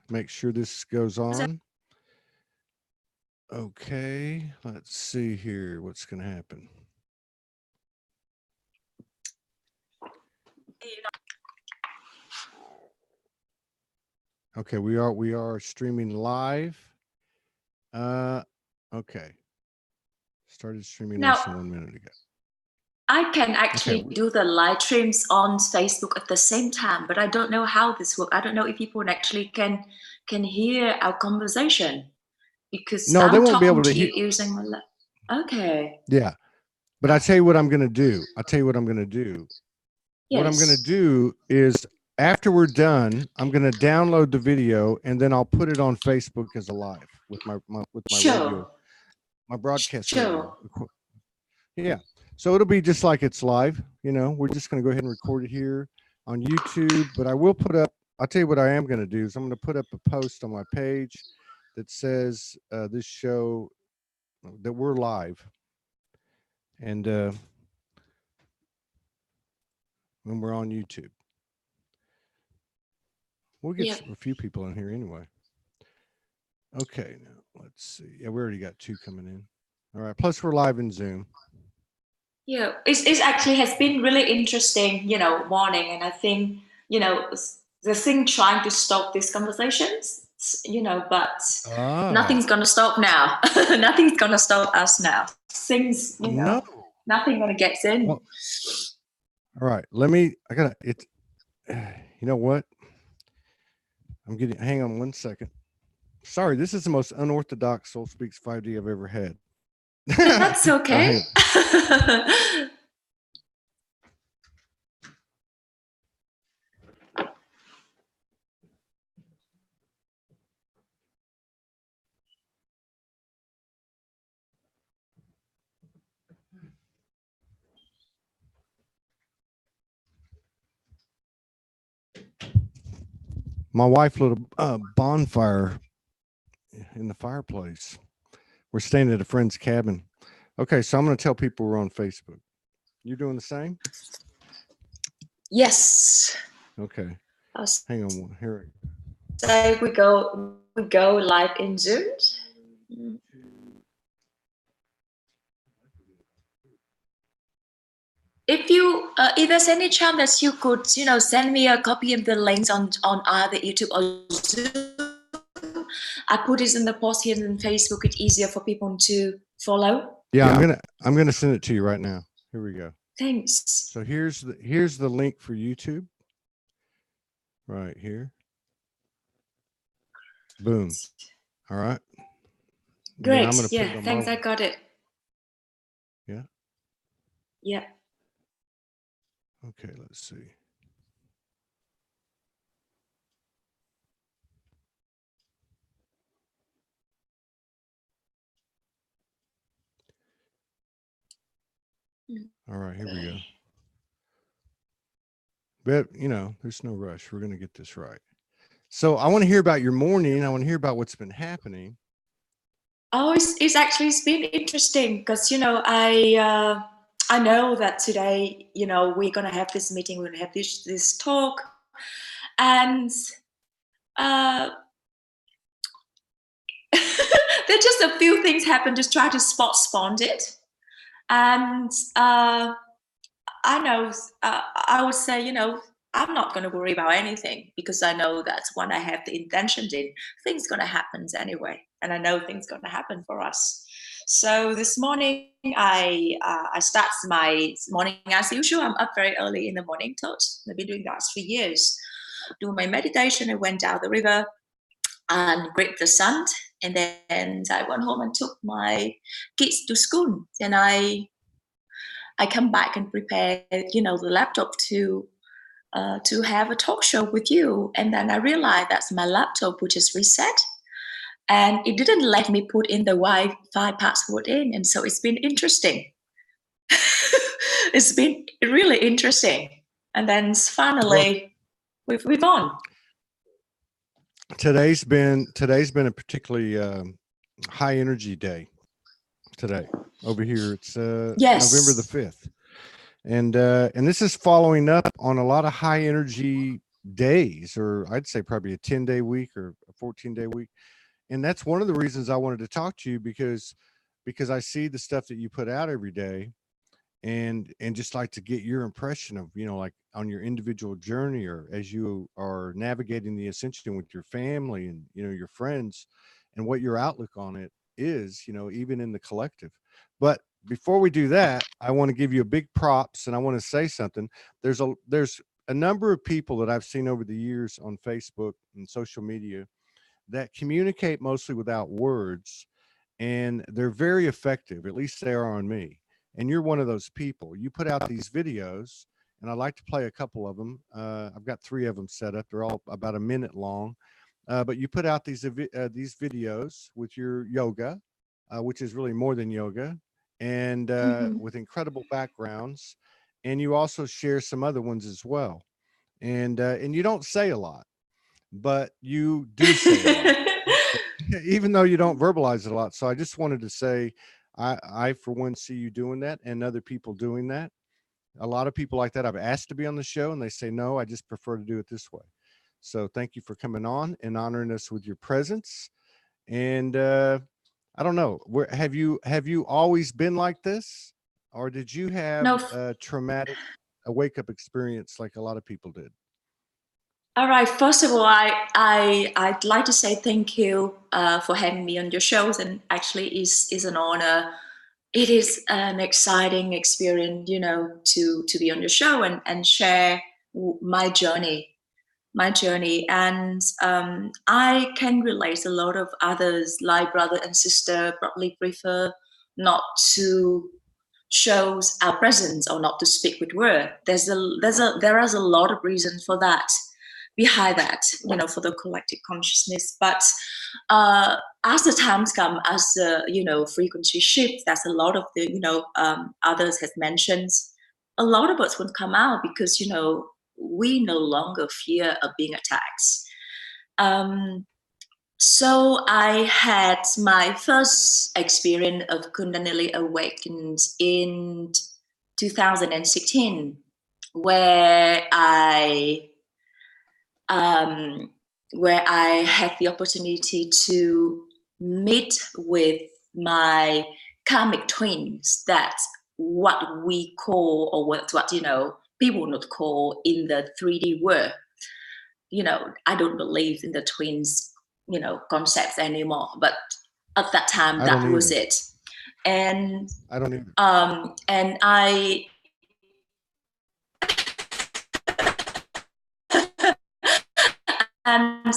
make sure this goes on. Okay, let's see here what's going to happen. Okay, we are streaming live. Okay. Started streaming less than 1 minute ago. I can actually do the live streams on Facebook at the same time, but I don't know how this works. I don't know if people actually can hear our conversation, because no, they won't be able to hear using my Okay. Yeah. But I tell you what I'm going to do. I'll tell you what I'm going to do. Yes. What I'm going to do is after we're done, I'm going to download the video and then I'll put it on Facebook as a live with my radio, my broadcast radio. Yeah. So it'll be just like it's live. You know, we're just going to go ahead and record it here on YouTube, but I will put up, I'll tell you what I am going to do is I'm going to put up a post on my page that says this show that we're live. And when we're on YouTube, we'll get a few people in here anyway. Okay, now let's see. Yeah, we already got 2 coming in. All right. Plus, we're live in Zoom. Yeah, it actually has been really interesting, you know, morning. And I think, you know, the thing trying to stop these conversations, you know, but nothing's going to stop now. Nothing's going to stop us now. Things, you know, nothing going to get in. Well, all right. I got it. You know what? Hang on 1 second. Sorry, this is the most unorthodox Soul Speaks 5D I've ever had. That's okay. My wife lit a bonfire in the fireplace. We're staying at a friend's cabin. Okay, so I'm going to tell people we're on Facebook. You doing the same? Yes. Okay. Hang on here. So we go live in Zoom. If you, if there's any chance that you could, you know, send me a copy of the links on either YouTube or Zoom, I put this in the post here on Facebook. It's easier for people to follow. Yeah, I'm gonna send it to you right now. Here we go. Thanks. So here's the link for YouTube. Right here. Boom. All right. Great. Yeah. Thanks. I got it. Yeah. Yeah. Okay, let's see. All right, here we go. But, you know, there's no rush. We're going to get this right. So I want to hear about your morning. I want to hear about what's been happening. Oh, it's been interesting because, you know, I know that today, you know, we're going to have this meeting, we're going to have this talk, and there's just a few things happen to try to spawn it. And I know, I would say, you know, I'm not going to worry about anything because I know that when I have the intention in, things going to happen anyway. And I know things going to happen for us. So this morning, I start my morning as usual. I'm up very early in the morning, I've been doing that for years. Do my meditation. I went down the river and greet the sun. And then I went home and took my kids to school. And I come back and prepare, you know, the laptop to have a talk show with you. And then I realized that's my laptop, which is reset. And it didn't let me put in the Wi-Fi password in. And so it's been interesting. It's been really interesting. And then finally, we've on. Today's been a particularly high energy day today. Over here, it's yes. November the 5th. And this is following up on a lot of high energy days, or I'd say probably a 10-day week or a 14-day week. And that's one of the reasons I wanted to talk to you, because I see the stuff that you put out every day, and just like to get your impression of, like on your individual journey, or as you are navigating the ascension with your family and, your friends, and what your outlook on it is, even in the collective. But before we do that, I want to give you a big props, and I want to say something. There's a number of people that I've seen over the years on Facebook and social media that communicate mostly without words, and they're very effective. At least they are on me. And you're one of those people. You put out these videos, and I'd like to play a couple of them. I've got 3 of them set up. They're all about a minute long. But you put out these videos with your yoga, which is really more than yoga, and with incredible backgrounds. And you also share some other ones as well. And you don't say a lot, but you do say a lot. Even though you don't verbalize it a lot. So I just wanted to say, I for one see you doing that, and other people doing that. A lot of people like that I've asked to be on the show, and they say, no, I just prefer to do it this way. So thank you for coming on and honoring us with your presence. And I don't know, have you always been like this, or did you have No. a wake up experience like a lot of people did? All right. First of all, I'd like to say thank you for having me on your shows, and actually is an honor. It is an exciting experience, to be on your show and share my journey, and I can relate. A lot of others, like brother and sister, probably prefer not to shows our presence or not to speak with word. There is a lot of reasons for that, behind that, for the collective consciousness. But as the times come, as the frequency shifts, that's a lot of the others have mentioned. A lot of us would come out because we no longer fear of being attacked. So I had my first experience of Kundalini awakened in 2016, where I had the opportunity to meet with my karmic twins. That's what we call, or what people would call in the 3D world. I don't believe in the twins, concepts anymore. But at that time, that was it. And I don't either. And I and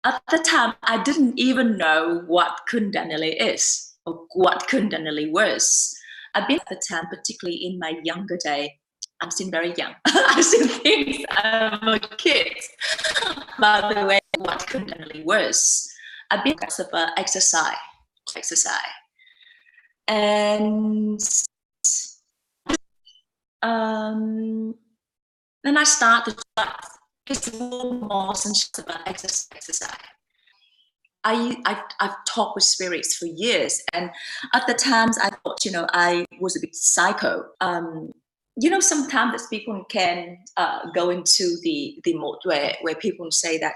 at the time, I didn't even know what Kundalini is or what Kundalini was. I've been at the time, particularly in my younger day. I'm still very young. I still think I'm a kid. By the way, what Kundalini was, I've been because of exercise, and then I started to it's more than just about exercise. I've talked with spirits for years, and at the times I thought, I was a bit psycho. Sometimes that people can go into the mode where people say that,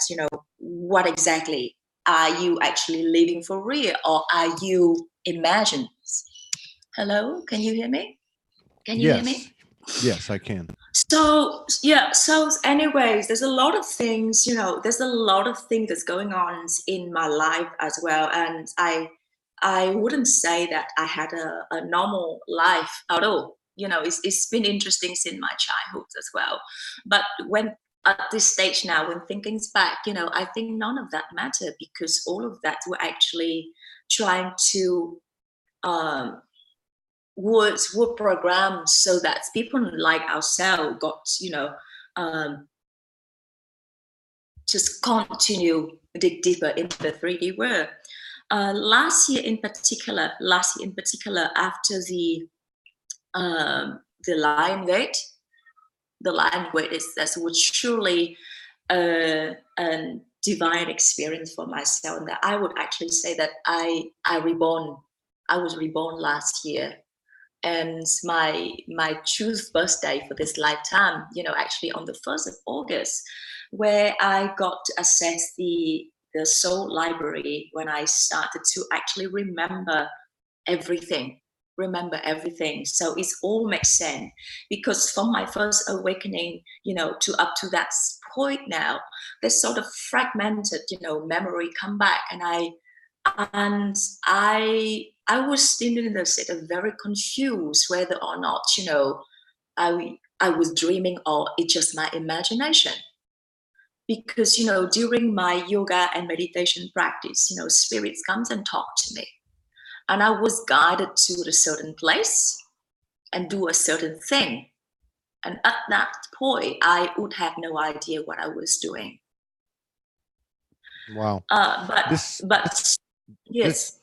what exactly are you actually living for real, or are you imagined? Hello, can you hear me? Can you hear me? Yes, I can. So anyways, there's a lot of things, there's a lot of things that's going on in my life as well. And I wouldn't say that I had a normal life at all. It's been interesting since my childhood as well. But when at this stage now, when thinking back, I think none of that mattered, because all of that were actually trying to were programmed so that people like ourselves got, just continue dig deeper into the 3D world. Last year in particular, after the Lion Gate, was surely a divine experience for myself. And that I would actually say that I was reborn last year. And my truth birthday for this lifetime, actually on the 1st of August, where I got to access the the soul library when I started to actually remember everything. So it's all makes sense, because from my first awakening, to up to that point now, this sort of fragmented, memory come back, and I was still in a state of very confused whether or not, I was dreaming or it's just my imagination. Because, during my yoga and meditation practice, spirits comes and talk to me. And I was guided to a certain place and do a certain thing. And at that point, I would have no idea what I was doing. Wow. Yes.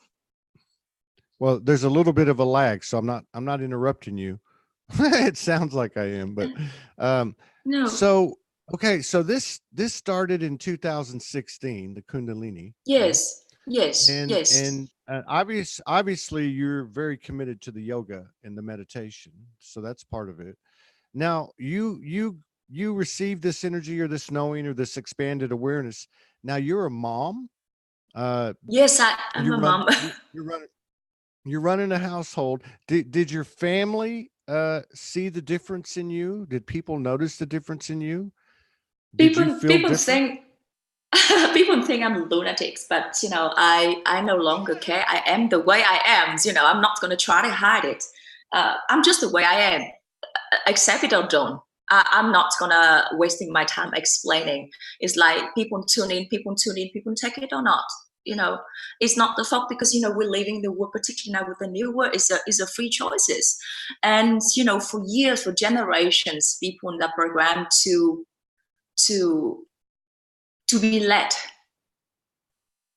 Well, there's a little bit of a lag, so I'm not interrupting you. It sounds like I am, but no. So okay, so this started in 2016, the Kundalini. Yes. Right? Yes. Yes. And obviously you're very committed to the yoga and the meditation, so that's part of it. Now you received this energy or this knowing or this expanded awareness. Now you're a mom. Yes, I'm a mom. You're running a household. Did your family see the difference in you? Did people notice the difference in you? Did you feel different? People think I'm lunatics, but I no longer care. I am the way I am. I'm not going to try to hide it. I'm just the way I am. Accept it or don't. I'm not gonna wasting my time explaining. It's like people tune in, people take it or not. It's not the fault, because we're living the world, particularly now with the new world, is a free choices. And for years, for generations, people in that program to be led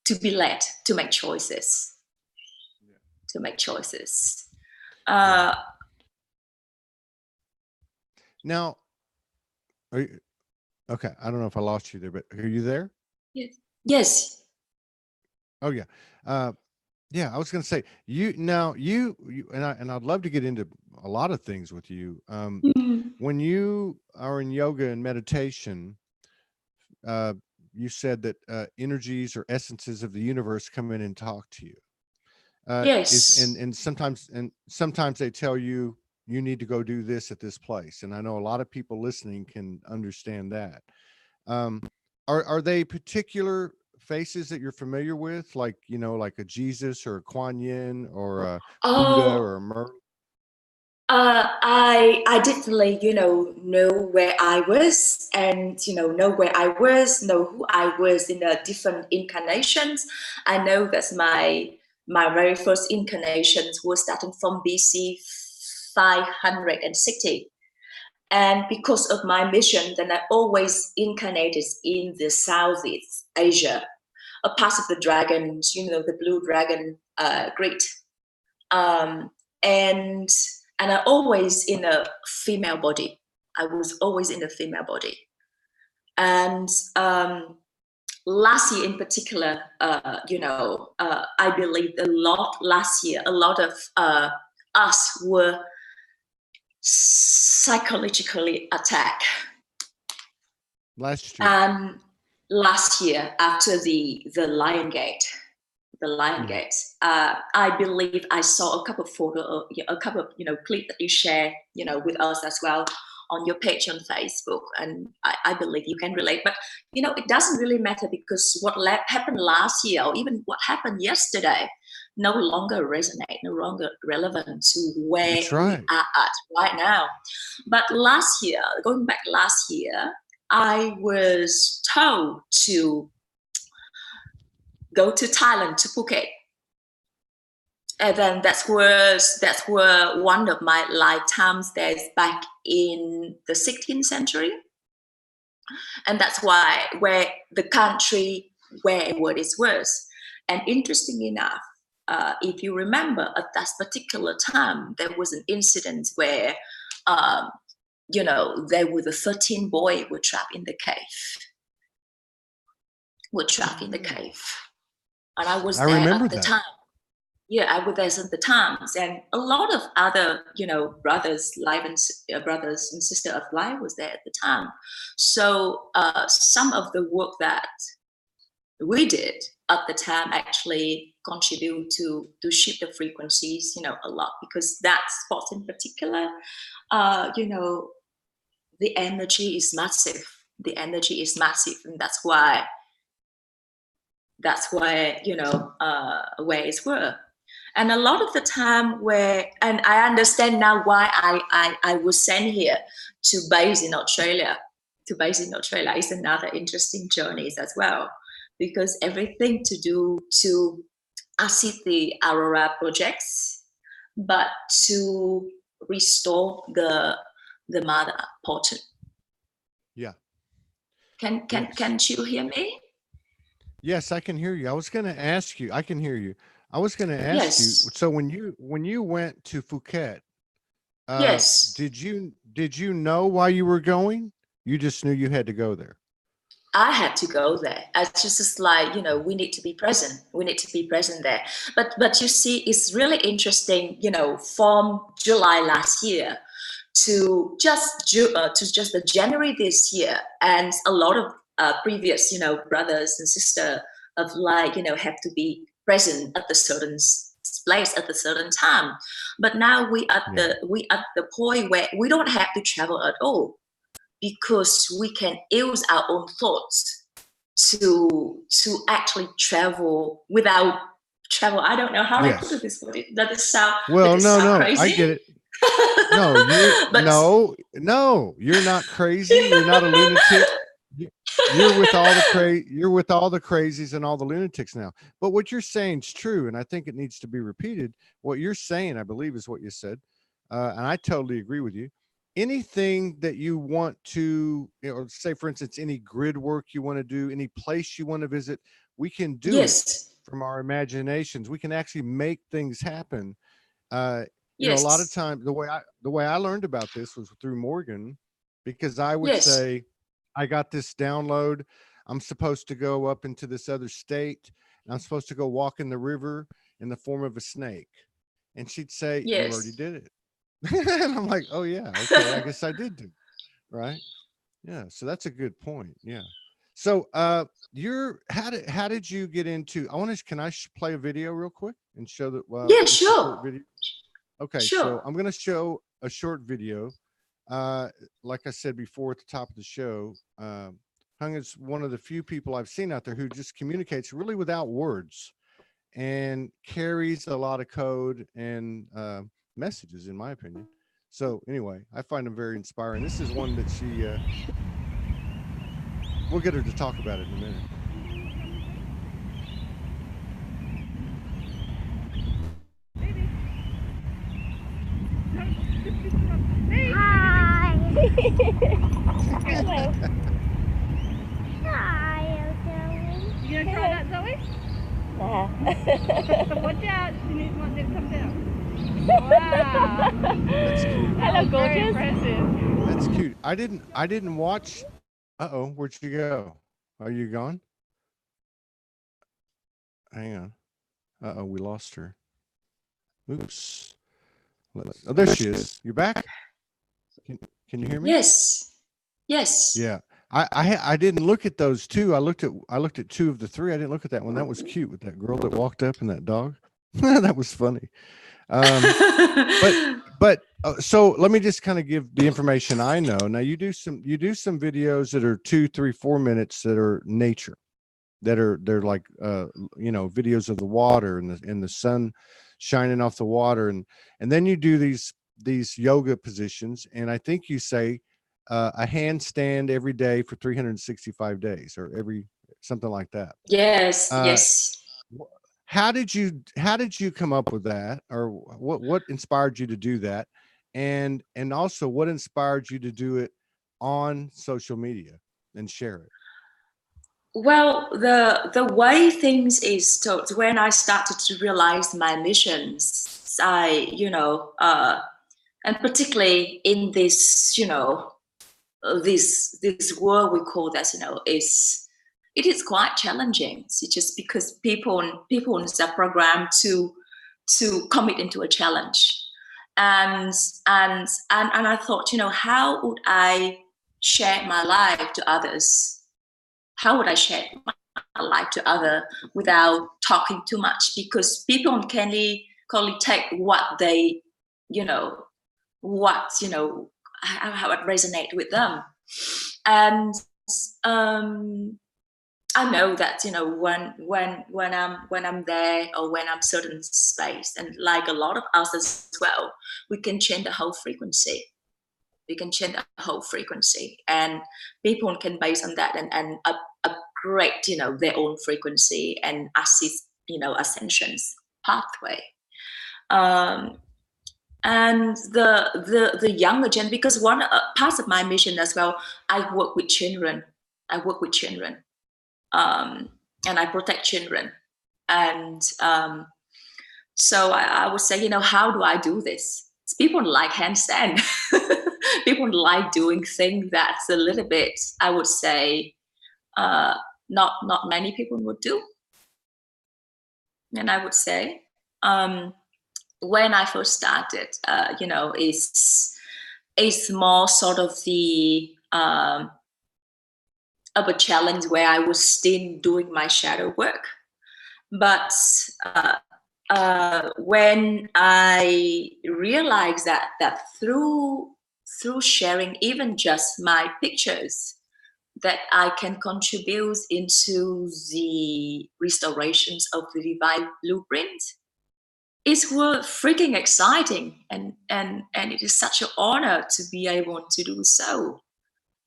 to make choices. Yeah. Now, are you, okay, I don't know if I lost you there, but are you there? Yes. Oh yeah. Yeah, I was going to say you and I'd love to get into a lot of things with you. When you are in yoga and meditation, you said that energies or essences of the universe come in and talk to you. Yes. And sometimes they tell you need to go do this at this place. And I know a lot of people listening can understand that. Are they particular faces that you're familiar with, like like a Jesus or a Kuan Yin or a Buddha or a Merlin? I definitely, know where I was, and know where I was, know who I was in the different incarnations. I know that my very first incarnations was starting from BC 560. And because of my mission, then I always incarnated in the Southeast Asia, a part of the dragons, the blue dragon grid. And I always in a female body. I was always in a female body. And last year in particular, I believe last year, a lot of us were psychologically attacked. Last year. Last year, after the Lion Gate. I believe I saw a couple of photos, a couple of clips that you share, with us as well on your page on Facebook, and I believe you can relate. But it doesn't really matter, because what happened last year, or even what happened yesterday, no longer resonate, no longer relevant to where we are at right now. But going back last year, I was told to go to Thailand, to Phuket. And then that's where one of my lifetime stays back in the 16th century. And that's where the country where it was. And interesting enough, if you remember, at that particular time, there was an incident where, there were the 13 boys were trapped in the cave. And I was there at the time. Yeah, I was there at the times, and a lot of other, brothers and sisters of life was there at the time. So some of the work that we did at the time actually contribute to shift the frequencies, you know, a lot, because that spot in particular, you know, the energy is massive. The energy is massive, and that's why you know, where it's were. And a lot of the time where, and I understand now why I was sent here to base in Australia. To base in Australia is another interesting journey as well, because everything to do to assist the Aurora projects, but to restore the mother portal. Yeah. Can you hear me? Yes, I can hear you. I was going to ask you. I can hear you. I was going to ask you. So when you went to Phuket, Yes. did you know why you were going? You just knew you had to go there. I had to go there. It's just like, you know, we need to be present. We need to be present there. But you see, it's really interesting, you know, from July last year to just the January this year, and a lot of previous, you know, brothers and sisters of like, you know, have to be present at the certain place at a certain time. But now we at the point where we don't have to travel at all, because we can use our own thoughts to actually travel without travel. I don't know how I put this, but that is sound. Well, no, crazy. I get it. No, you're not crazy. You're not a lunatic. You're with all the crazies and all the lunatics now. But what you're saying is true, and I think it needs to be repeated. What you're saying, I believe, is what you said, and I totally agree with you. Anything that you want to, you know, say, for instance, any grid work you want to do, any place you want to visit, we can do it from our imaginations. We can actually make things happen. You know, a lot of times the way I learned about this was through Morgan, because I would say, I got this download. I'm supposed to go up into this other state, and I'm supposed to go walk in the river in the form of a snake. And she'd say, you already did it. And I'm like, oh yeah, okay, I guess I did do it. Right. Yeah. So that's a good point. Yeah. So how did you get into, can I play a video real quick and show that? Yeah, sure. Video? Okay. So I'm going to show a short video. Like I said before at the top of the show, Huong is one of the few people I've seen out there who just communicates really without words and carries a lot of code and messages, in my opinion. So anyway, I find him very inspiring. This is one that she, we'll get her to talk about it in a minute. Hi. Hello. Hi, Zoe. You gonna try that, Zoe? Nah. Watch out, you need one that comes out. Wow. That's cute. Hello, gorgeous. Very impressive. That's cute. I didn't watch. Uh-oh, where'd you go? Are you gone? Hang on. Uh-oh, we lost her. Oops. Oh, there she is. You back? Can you hear me? Yes. Yeah. I didn't look at those two. I looked at two of the three. I didn't look at that one. That was cute with that girl that walked up and that dog. That was funny. But so let me just kind of give the information I know. Now you do some videos that are 2, 3, 4 minutes that are nature, they're like you know, videos of the water and the sun shining off the water, and then you do these yoga positions, and I think you say a handstand every day for 365 days or something like that. Yes. How did you come up with that, or what inspired you to do that, and also what inspired you to do it on social media and share it? Well, the way things is told, when I started to realize my missions, I, you know, and particularly in this, you know, this world we call that, you know, it is quite challenging. It's just because people are programmed to commit into a challenge, and I thought, you know, how would I share my life to others? How would I share life to other without talking too much, because people can only take what they, how it resonates with them. And I know that when I'm there, or when I'm certain space, and like a lot of us as well, we can change the whole frequency. We can change the whole frequency, and people can base on that and upgrade their own frequency and assist Ascension's pathway. And the younger gen, because one part of my mission as well, I work with children. And I protect children. And so I would say, how do I do this? People like handstand. People like doing things that's a little bit, I would say, not many people would do. And I would say, when I first started, it's more sort of the of a challenge where I was still doing my shadow work. But when I realized that through sharing even just my pictures, that I can contribute into the restorations of the divine blueprint, it's freaking exciting, and it is such an honor to be able to do so.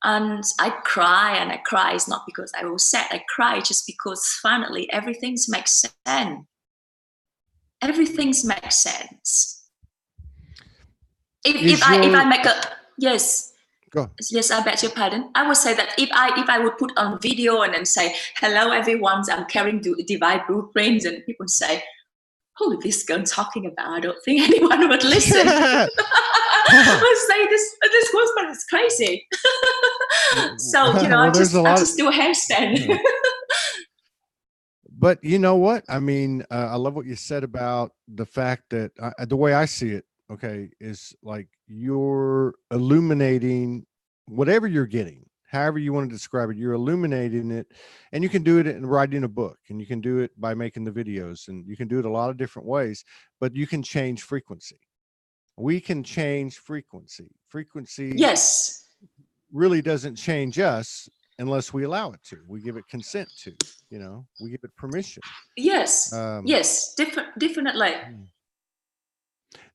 And I cry, and I cry. It's not because I was sad. I cry just because finally everything makes sense. Everything makes sense. If I make a yes. Go. Yes, I beg your pardon. I would say that if I would put on video and then say, "Hello, everyone, I'm carrying divine blueprints," and people say, "Who is this girl talking about?" I don't think anyone would listen. I would say this woman is crazy. So I just do a handstand. But you know what? I mean, I love what you said about the fact that the way I see it, okay, is like you're illuminating whatever you're getting, however you want to describe it. You're illuminating it, and you can do it in writing a book, and you can do it by making the videos, and you can do it a lot of different ways, but you can change frequency. We can change frequency. Frequency yes really doesn't change us unless we allow it to. We give it consent to, we give it permission. Yes. Yes, definitely.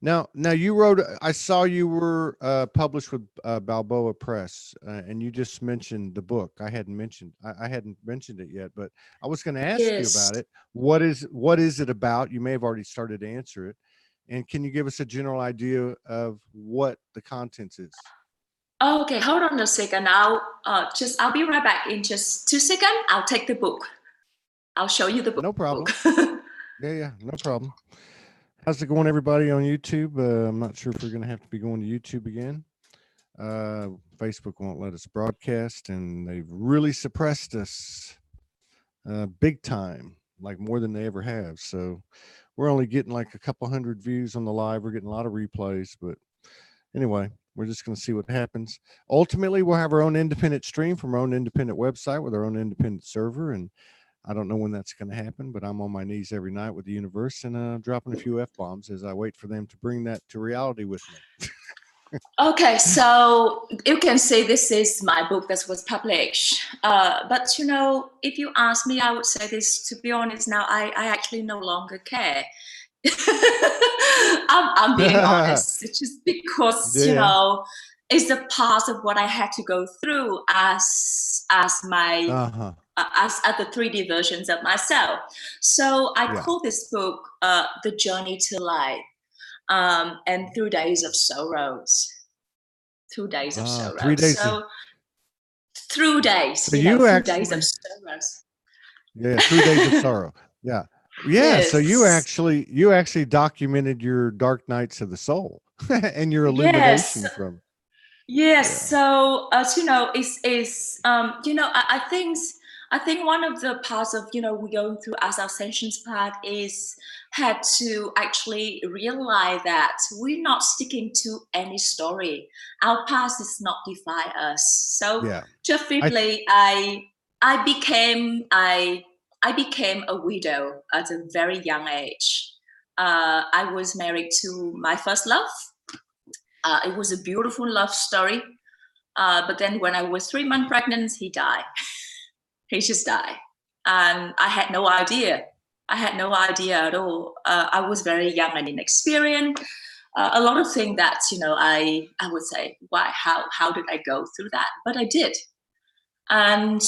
Now you wrote, I saw you were published with Balboa Press, and you just mentioned the book. I hadn't mentioned it yet, but I was going to ask you about it. What is it about? You may have already started to answer it. And can you give us a general idea of what the contents is? Okay, hold on a second. I'll be right back in just 2 seconds. I'll take the book. I'll show you the book. No problem. Yeah, no problem. How's it going, everybody on YouTube? I'm not sure if we're going to have to be going to YouTube again. Facebook won't let us broadcast, and they've really suppressed us big time, like more than they ever have. So we're only getting like a couple hundred views on the live. We're getting a lot of replays, but anyway, we're just going to see what happens. Ultimately, we'll have our own independent stream from our own independent website with our own independent server, and I don't know when that's going to happen, but I'm on my knees every night with the universe and dropping a few F-bombs as I wait for them to bring that to reality with me. Okay, so you can say this is my book that was published. But if you ask me, I would say this, to be honest, now I actually no longer care. I'm being honest. It's just because, it's a part of what I had to go through as my as the 3D versions of myself. So I call this book The Journey to Light, and 3 Days of Sorrows. 2 days of sorrow. 3 days. So 3 days. So you 3 actually, days of sorrows. Yeah, 3 days of sorrow. Yeah. Yes. So you actually documented your dark nights of the soul and your illumination from. Yes. So it's I think one of the parts of we're going through as our Ascension's path is had to actually realize that we're not sticking to any story. Our past does not define us. So just briefly, I became I became a widow at a very young age. I was married to my first love. It was a beautiful love story. But then when I was 3 months pregnant, he died. He just died. And I had no idea. I had no idea at all. I was very young and inexperienced. A lot of things that, I would say, why, how did I go through that? But I did. And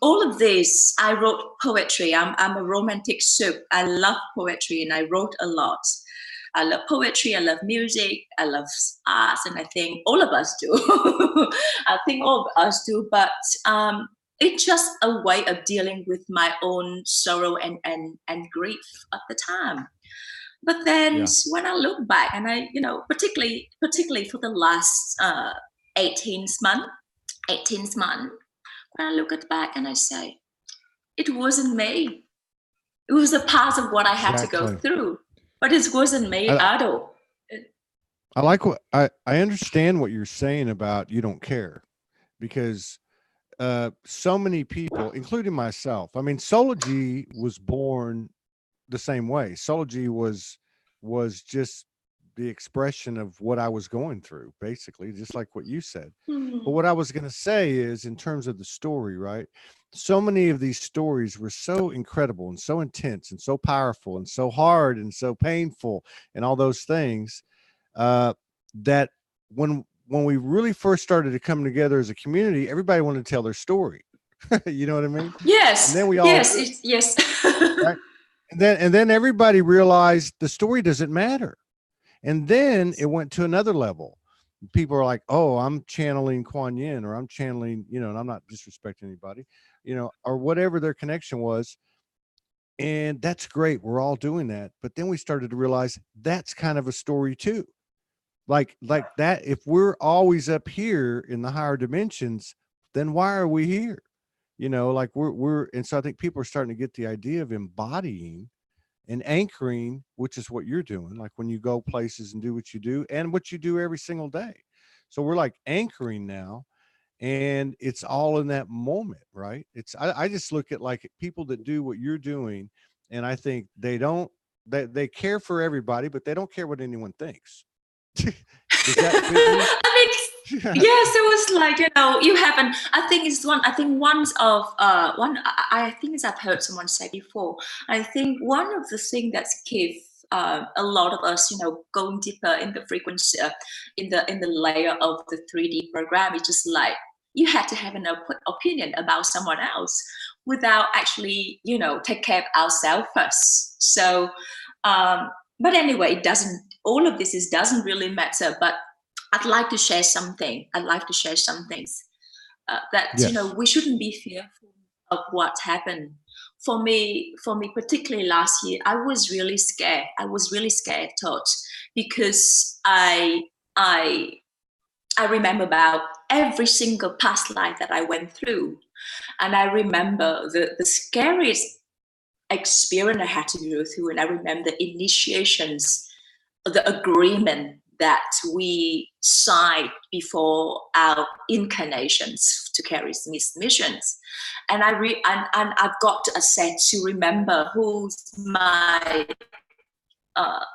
all of this, I wrote poetry. I'm a romantic soup. I love poetry and I wrote a lot. I love poetry, I love music, I love arts, and I think all of us do. I think all of us do, but it's just a way of dealing with my own sorrow and grief at the time. But then when I look back, and I, particularly for the last 18 months, when I look at back and I say, it wasn't me. It was a part of what I had to go through, but it wasn't me at all. I like what I understand what you're saying about you don't care, because so many people, including myself, I mean, Soulogy was born the same way. Soulogy was just the expression of what I was going through, basically, just like what you said. But what I was going to say is, in terms of the story, right? So many of these stories were so incredible and so intense and so powerful and so hard and so painful and all those things, that when we really first started to come together as a community, everybody wanted to tell their story. You know what I mean? Yes. And then we all, yes. Right? And then everybody realized the story doesn't matter. And then it went to another level. People are like, oh, I'm channeling Nguyen, or I'm channeling, and I'm not disrespecting anybody, or whatever their connection was. And that's great. We're all doing that. But then we started to realize that's kind of a story too. Like that, if we're always up here in the higher dimensions, then why are we here? Like and so I think people are starting to get the idea of embodying and anchoring, which is what you're doing, like when you go places and do what you do and what you do every single day. So we're like anchoring now, and it's all in that moment, right? I just look at like people that do what you're doing, and I think they care for everybody, but they don't care what anyone thinks. Does that fit you? I mean, yes, it was like, you haven't, I think I've heard someone say before, I think one of the things that keeps a lot of us, going deeper in the frequency, in the layer of the 3D program, is just like, you had to have an opinion about someone else without actually, take care of ourselves first. So, but anyway, all of this doesn't really matter, but I'd like to share something. That, Yes. We shouldn't be fearful of what happened. For me, particularly last year, I was really scared. Thought, because I remember about every single past life that I went through. And I remember the scariest experience I had to go through. And I remember the initiations, the agreement that we signed before our incarnations to carry these missions. And I've got a set to remember who's my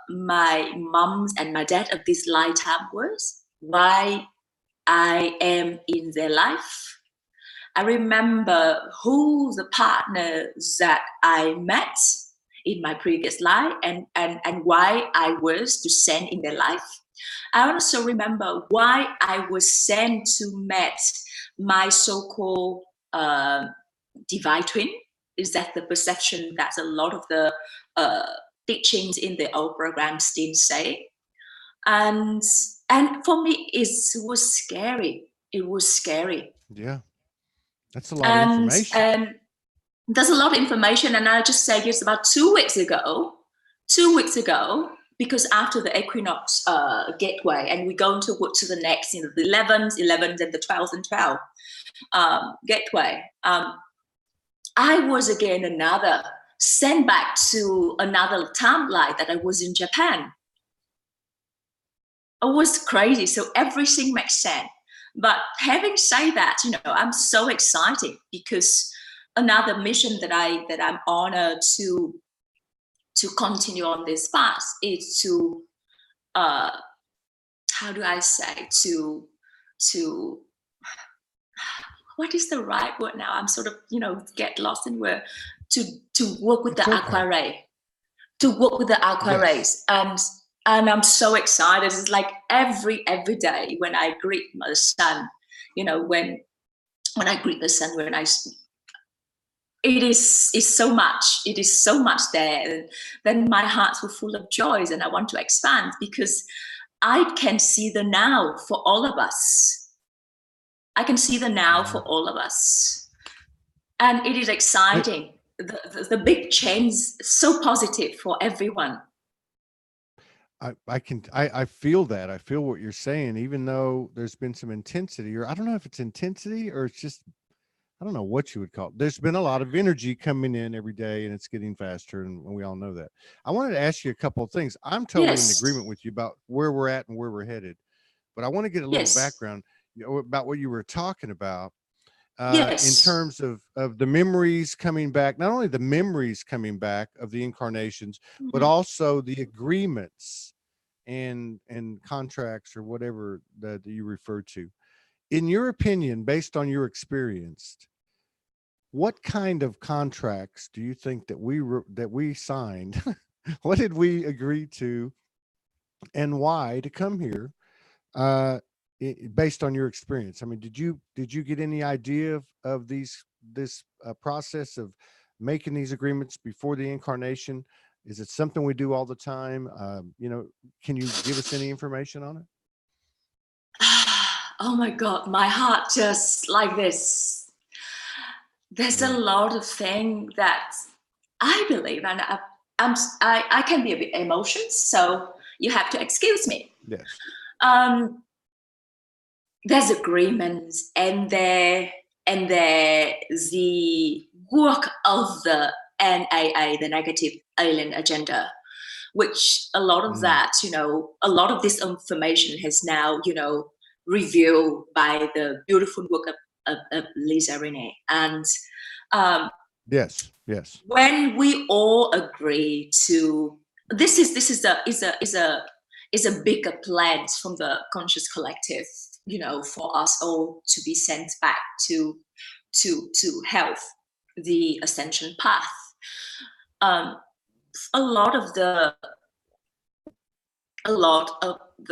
moms and my dad of this lifetime was, why I am in their life. I remember who the partners that I met in my previous life and why I was to send in their life. I also remember why I was sent to meet my so-called divine twin. Is that the perception that a lot of the teachings in the old program still say? And for me, it was scary. It was scary. Yeah, that's a lot of information. And there's a lot of information, and I just say it's about 2 weeks ago, because after the equinox gateway, and we're going to the next, the 11th, and the 12th and 12th gateway, I was again sent back to another timeline that I was in Japan. It was crazy. So everything makes sense. But having said that, I'm so excited because another mission that I'm honored to continue on this path is to how do I say, to what is the right word now? I'm sort of, get lost in where to work with the aqua ray, to work with the aqua rays. And I'm so excited. It's like every day when I greet my son, when I greet the sun, it is so much there. And then my heart's full of joys, and I want to expand because I can see the now for all of us. I can see the now for all of us. And it is exciting. The big change is so positive for everyone. I feel that. I feel what you're saying, even though there's been some intensity, or I don't know if it's intensity or it's just, I don't know what you would call it. There's been a lot of energy coming in every day, and it's getting faster, and we all know that. I wanted to ask you a couple of things. I'm totally in agreement with you about where we're at and where we're headed, but I want to get a little background about what you were talking about in terms of the memories coming back. Not only the memories coming back of the incarnations, but also the agreements and contracts or whatever that you refer to. In your opinion, based on your experience, what kind of contracts do you think that we signed? What did we agree to, and why to come here? Based on your experience, I mean, did you get any idea of this process of making these agreements before the incarnation? Is it something we do all the time? Can you give us any information on it? Oh my God, my heart just like this. There's a lot of things that I believe, and I can be a bit emotional, so you have to excuse me. Yes. There's agreements, and there the work of the NAA, the negative alien agenda, which a lot of that, a lot of this information has now, revealed by the beautiful work of Lisa Renee. And yes, when we all agree to this is a bigger plan from the conscious collective, for us all to be sent back to health, the ascension path. A lot of the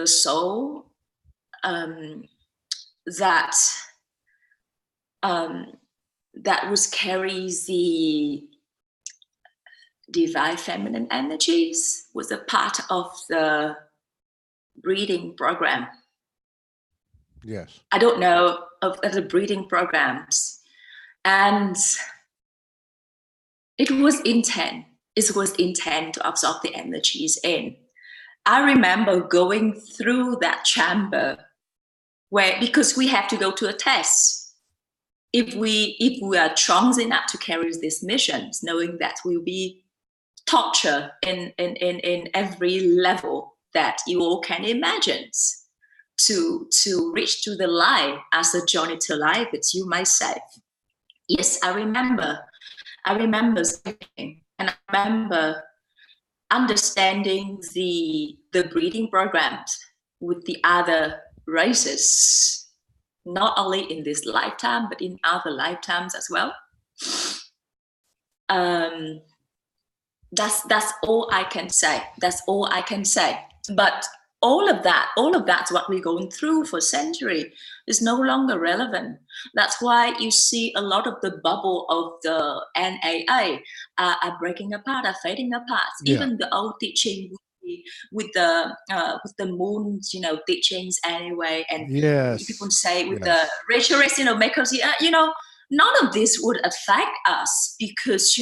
soul that was carries the divine feminine energies was a part of the breeding program. Yes. I don't know of the breeding programs, and it was intent. It was intent to absorb the energies in. I remember going through that chamber because we have to go to a test. If we are strong enough to carry these missions, knowing that we'll be torture in every level that you all can imagine, to reach to the light as a journey to life, it's you myself. Yes, I remember speaking, and I remember understanding the breeding programs with the other races, not only in this lifetime, but in other lifetimes as well. That's all I can say. That's all I can say. But all of that's what we're going through for centuries is no longer relevant. That's why you see a lot of the bubble of the NAA are breaking apart, are fading apart. Yeah. Even the old teaching with the moon, teachings anyway, and people say with the racial race, makers, none of this would affect us because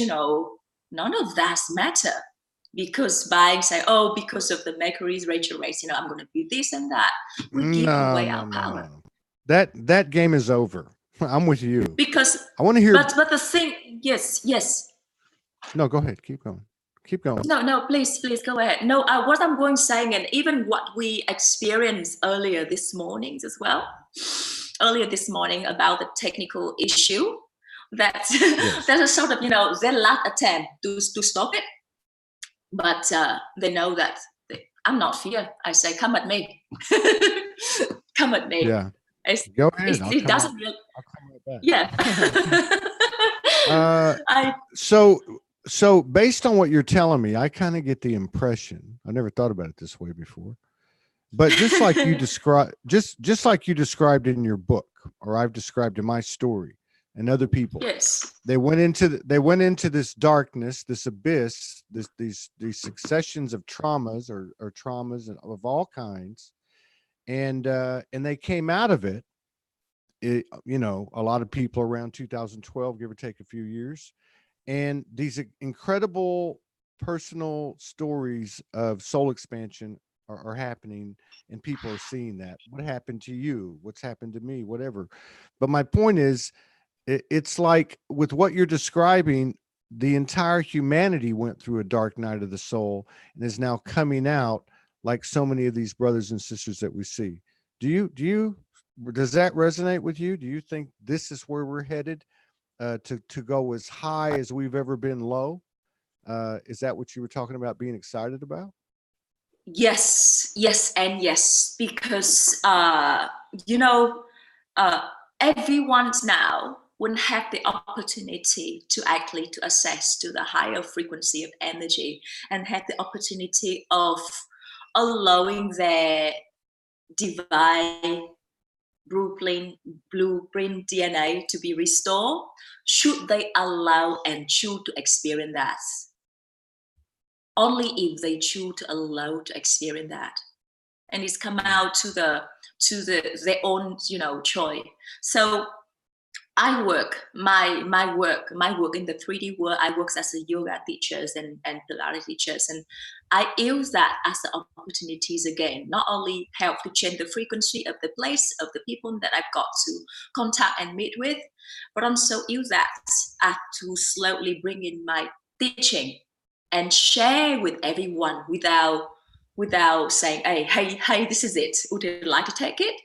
none of that matter. Because by say, because of the Mercury's racial race, I'm going to do this and that, we give away our power. That game is over. I'm with you. Because I want to hear. But the thing, yes. No, go ahead. Keep going. No, please go ahead. No, what I'm going saying, and even what we experienced earlier this morning as well. Earlier this morning about the technical issue. That's Yes. that's a sort of, their last attempt to stop it. But they know that I'm not fear. I say, come at me. Come at me. Yeah. Go ahead. It doesn't really. I'll come right back. Yeah. So based on what you're telling me, I kind of get the impression, I never thought about it this way before, but just like you described, just like you described in your book, or I've described in my story, and other people, yes, they went into this darkness, this abyss, these successions of traumas or traumas of all kinds, and they came out of it. A lot of people around 2012, give or take a few years. And these incredible personal stories of soul expansion are happening, and people are seeing that. What happened to you? What's happened to me? Whatever. But my point is, it's like with what you're describing, the entire humanity went through a dark night of the soul and is now coming out, like so many of these brothers and sisters that we see. Does that resonate with you? Do you think this is where we're headed? To go as high as we've ever been low? Is that what you were talking about being excited about? yes, and yes, because everyone now will have the opportunity to access to the higher frequency of energy, and have the opportunity of allowing their divine blueprint DNA to be restored, should they allow and choose to experience that. Only if they choose to allow to experience that, and it's come out to their own choice. So I work my work in the 3D world. I work as a yoga teachers and Pilates teachers, and I use that as the opportunities again, not only help to change the frequency of the place of the people that I've got to contact and meet with, but also use that to slowly bring in my teaching and share with everyone without saying, hey, this is it. Would you like to take it?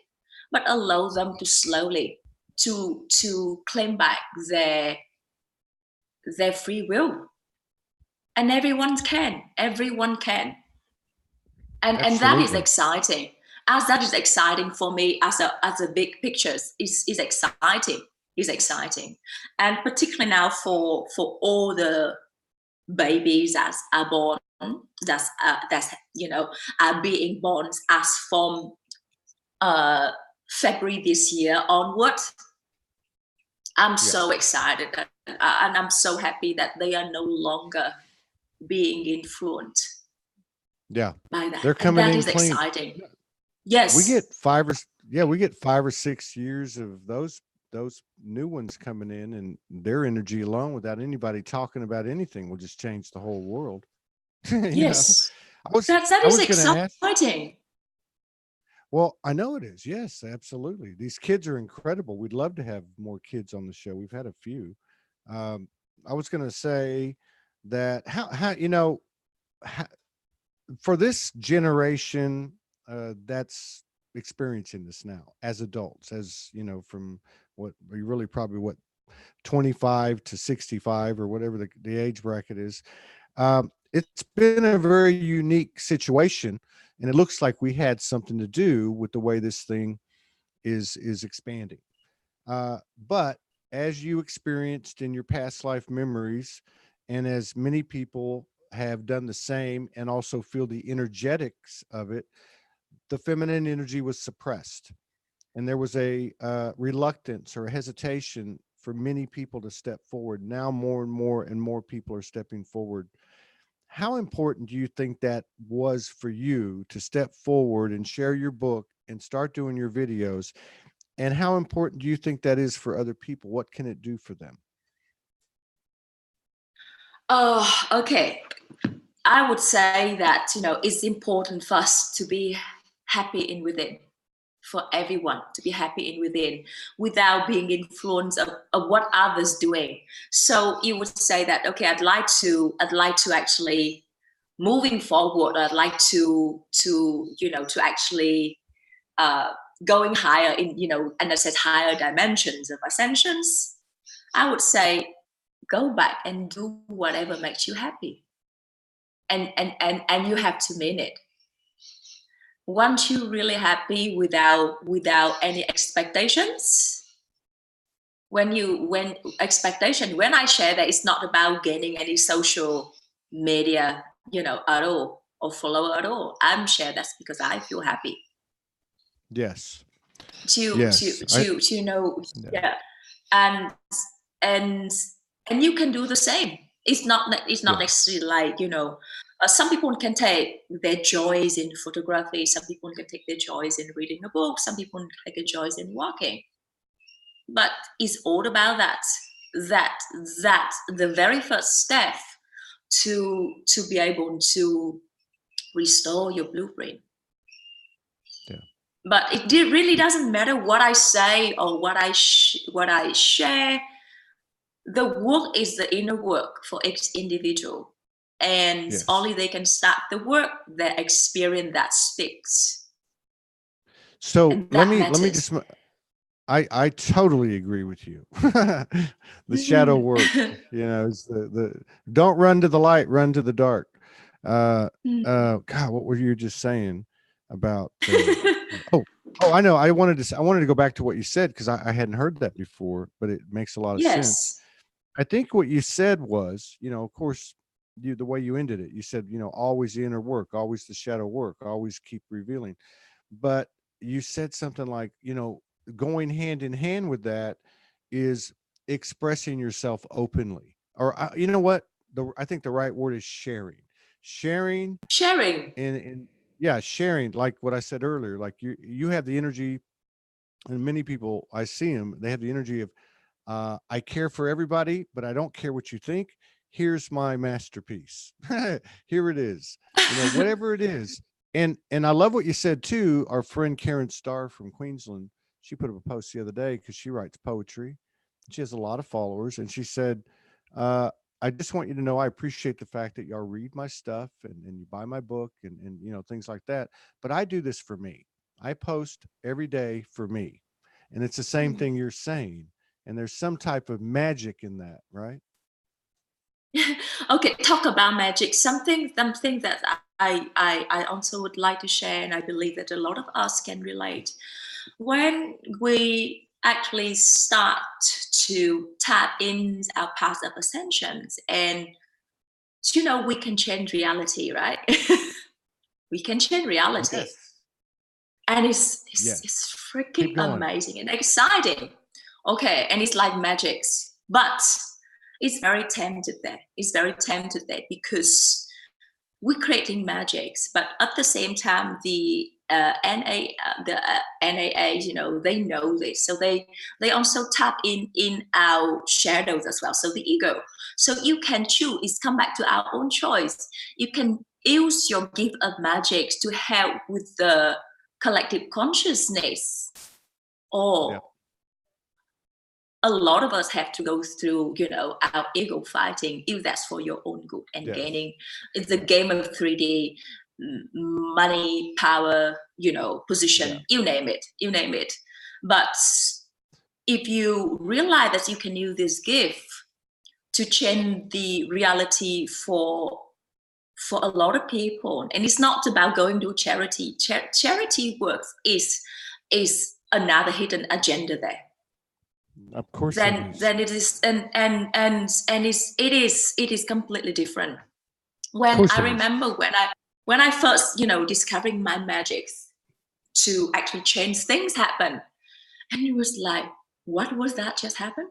But allow them to slowly to claim back their free will. And everyone can, and that is exciting. As that is exciting for me as a big picture, is exciting. Is exciting, and particularly now for all the babies that are born, that's are being born as from February this year onward. I'm so excited, and I'm so happy that they are no longer being influenced. Yeah, by that. They're coming in clean. That is exciting. Yes, we get 5 or 6 years of those new ones coming in, and their energy alone, without anybody talking about anything, will just change the whole world. Yes, that is exciting. Well, I know it is. Yes, absolutely. These kids are incredible. We'd love to have more kids on the show. We've had a few. I was going to say that for this generation that's experiencing this now as adults, as from what we really probably 25 to 65 or whatever the age bracket is. It's been a very unique situation, and it looks like we had something to do with the way this thing is expanding. But as you experienced in your past life memories, and as many people have done the same and also feel the energetics of it, the feminine energy was suppressed, and there was a reluctance or a hesitation for many people to step forward. Now more and more people are stepping forward. How important do you think that was for you to step forward and share your book and start doing your videos? And how important do you think that is for other people? What can it do for them? Oh, okay. I would say that, it's important for us to be happy in within, for everyone to be happy in within, without being influenced of what others doing. So you would say that, okay, I'd like to actually moving forward. I'd like to actually going higher in, and I said higher dimensions of ascensions. I would say go back and do whatever makes you happy. And you have to mean it. Once you're really happy without any expectations, when I share that, it's not about gaining any social media, at all, or follower at all. I'm share that's because I feel happy. Yes. To Yeah. And you can do the same. It's not Yes. necessarily like, some people can take their joys in photography, some people can take their joys in reading a book, some people can take their joys in walking, but it's all about that the very first step to be able to restore your blueprint. But it really doesn't matter what I say or what I share. The work is the inner work for each individual, and only they can start the work, their experience that speaks. So let me just. I totally agree with you. The shadow work, is the don't run to the light, run to the dark. God, what were you just saying about? I know. I wanted to go back to what you said because I hadn't heard that before, but it makes a lot of sense. I think what you said was, of course, the way you ended it, you said, always the inner work, always the shadow work, always keep revealing. But you said something like, going hand in hand with that is expressing yourself openly, or you know what, I think the right word is sharing and sharing, like what I said earlier. Like you have the energy, and many people, I see them, they have the energy of I care for everybody, but I don't care what you think. Here's my masterpiece. Here it is, whatever it is. And I love what you said too. Our friend Karen Starr from Queensland, she put up a post the other day because she writes poetry. She has a lot of followers, and she said, I just want you to know I appreciate the fact that y'all read my stuff and you buy my book and things like that. But I do this for me. I post every day for me. And it's the same thing you're saying. And there's some type of magic in that, right? Okay, talk about magic. Something that I also would like to share, and I believe that a lot of us can relate. When we actually start to tap in our path of ascensions, and we can change reality, right? We can change reality. Yes. And it's freaking amazing and exciting. Okay, and it's like magics, but it's very tempted there. It's very tempted there because we're creating magics, but at the same time, the NAAs, they know this, so they also tap in our shadows as well. So the ego. So you can choose. It's come back to our own choice. You can use your gift of magic to help with the collective consciousness, or a lot of us have to go through, our ego fighting, if that's for your own good and gaining. It's a game of 3D, money, power, position, you name it. But if you realize that you can use this gift to change the reality for a lot of people, and it's not about going to charity. Charity work is another hidden agenda there. Of course, then it is, and it is completely different. When I remember when I first discovering my magics to actually change things happen, and it was like, what was that just happened?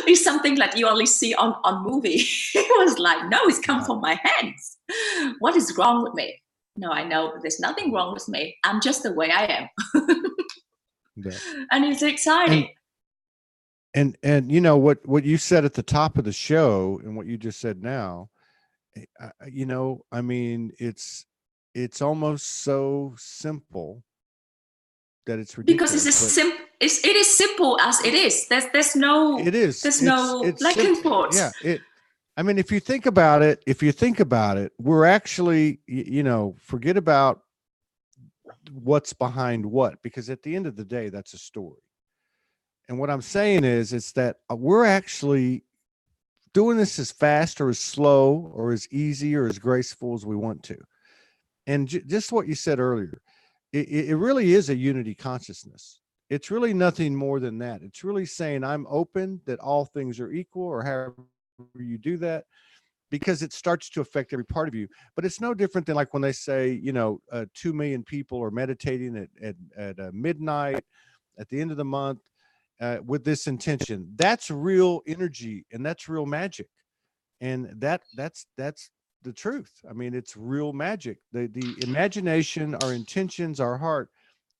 It's something like you only see on movie. It was like, no, it's come from my hands. What is wrong with me? No, I know there's nothing wrong with me. I'm just the way I am. And it's exciting. And what you said at the top of the show and what you just said now, I mean, it's almost so simple that it's ridiculous. Because it is simple as it is. There's no lacking thoughts. Yeah. I mean, if you think about it, we're actually, forget about what's behind what, because at the end of the day, that's a story. And what I'm saying is that we're actually doing this as fast or as slow or as easy or as graceful as we want to. And just what you said earlier, it really is a unity consciousness. It's really nothing more than that. It's really saying I'm open that all things are equal, or however you do that, because it starts to affect every part of you. But it's no different than like when they say, 2 million people are meditating at midnight at the end of the month with this intention. That's real energy, and that's real magic. And that's the truth. I mean, it's real magic. The imagination, our intentions, our heart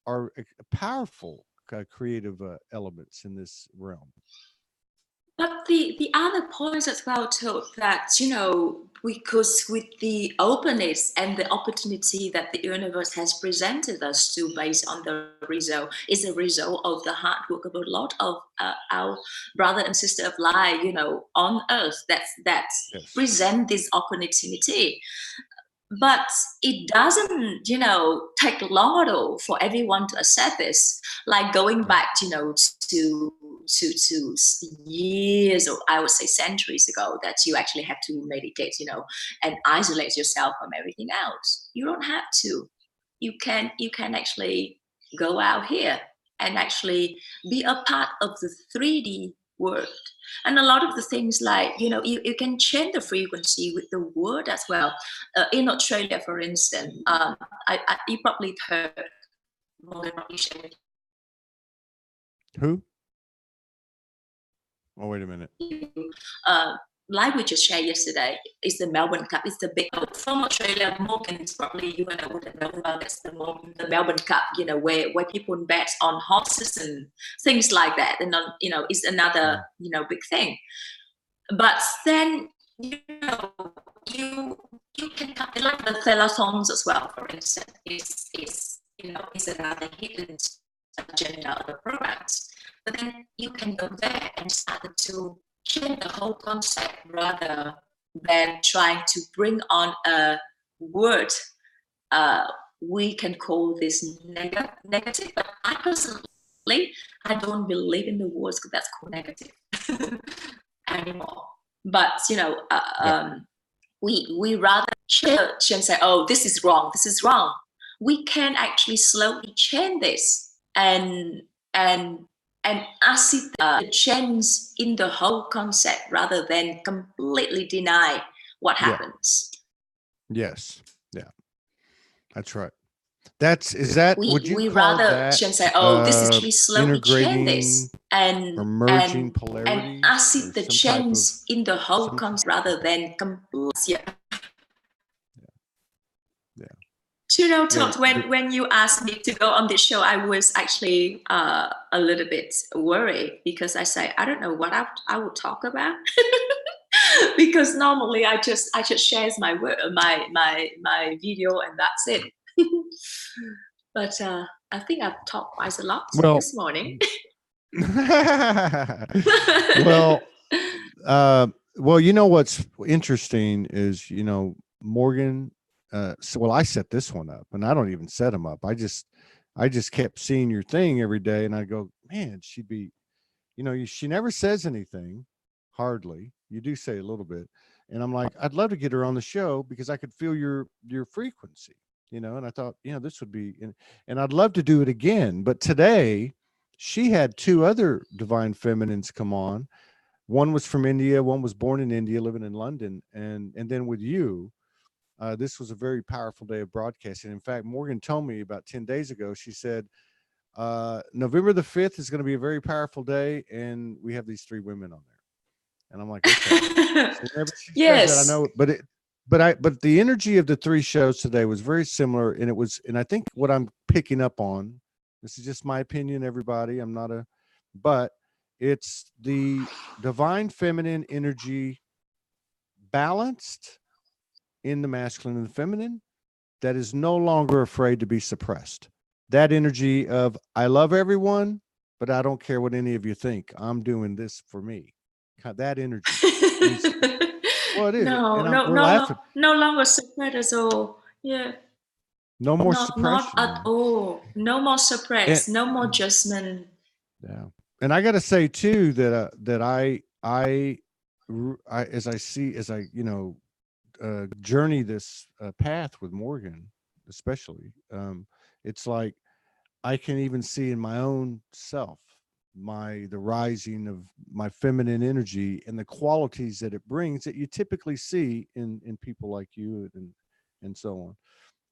are powerful creative elements in this realm. But the other points as well too, that because with the openness and the opportunity that the universe has presented us to, based on the result, is a result of the hard work of a lot of our brother and sister of light, on earth, that Yes. present this opportunity. But it doesn't, take long at all for everyone to accept this. Like going back, to years, or I would say centuries ago, that you actually have to meditate, and isolate yourself from everything else. You don't have to. You can actually go out here and actually be a part of the 3D world. And a lot of the things, like you can change the frequency with the word as well. In Australia, for instance, you probably heard Morgan probably shared. Who? Oh, wait a minute. Like we just shared yesterday, is the Melbourne Cup. It's the big from Australia. Morgan is probably, you know what the Melbourne, that's the Melbourne Cup. Where people bet on horses and things like that, and is another big thing. But then you can like the telethons as well. For instance, is another hidden agenda of the programs. But then you can go there and start to change the whole concept, rather than trying to bring on a word. We can call this negative, but I personally, I don't believe in the words that's called negative anymore. But we rather church and say, oh, this is wrong, this is wrong. We can actually slowly change this and accept the change in the whole concept, rather than completely deny what happens. Yes. Yeah. That's right. Would you we call rather that say, oh, this is actually slowly change this or merging polarity, and accept the change in the whole concept, rather than completely. Todd, when you asked me to go on this show, I was actually a little bit worried, because I say, I don't know what I would talk about. Because normally I just shares my video and that's it. But I think I've talked quite a lot this morning. Well, what's interesting is, Morgan, I set this one up, and I don't even set them up. I just kept seeing your thing every day, and I go, man, she'd be, she never says anything, hardly. You do say a little bit, and I'm like, I'd love to get her on the show, because I could feel your frequency, and I thought, this would be, and I'd love to do it again. But today, she had two other divine feminines come on. One was from India, one was born in India, living in London, and then with you. This was a very powerful day of broadcasting. In fact, Morgan told me about 10 days ago, she said, November the 5th is going to be a very powerful day, and we have these three women on there. And I'm like, okay. She yes. Says that, I know, but the energy of the three shows today was very similar. And I think what I'm picking up on, this is just my opinion, everybody, but it's the divine feminine energy balanced in the masculine and the feminine, that is no longer afraid to be suppressed. That energy of, I love everyone, but I don't care what any of you think. I'm doing this for me. That energy. Well, it is. No longer suppressed at all. Yeah. No more suppression. Not at all. No more suppressed. No more judgment. Yeah. And I got to say too that that as I journey this path with Morgan, especially, it's like I can even see in my own self the rising of my feminine energy and the qualities that it brings that you typically see in people like you and so on.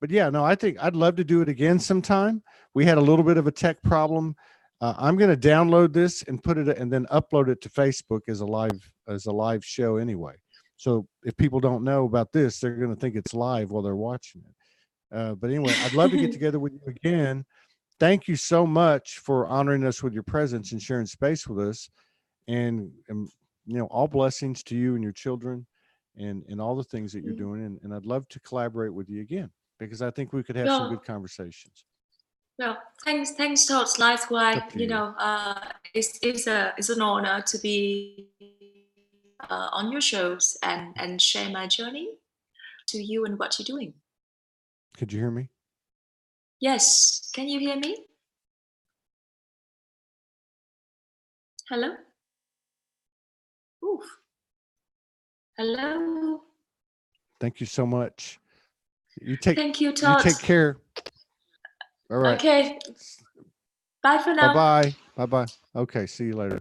But yeah, no, I think I'd love to do it again sometime. We had a little bit of a tech problem. I'm going to download this and put it and then upload it to Facebook as a live show anyway. So if people don't know about this, they're going to think it's live while they're watching it. But anyway, I'd love to get together with you again. Thank you so much for honoring us with your presence and sharing space with us. And all blessings to you and your children and all the things that you're doing. And I'd love to collaborate with you again, because I think we could have some good conversations. Well, thanks, Todd. Likewise, it's an honor to be on your shows and share my journey to you and what you're doing. Could you hear me? Yes. Can you hear me? Hello? Oof. Hello? Thank you so much. Thank you, Todd. You take care. All right. Okay. Bye for now. Bye-bye. Bye-bye. Okay. See you later.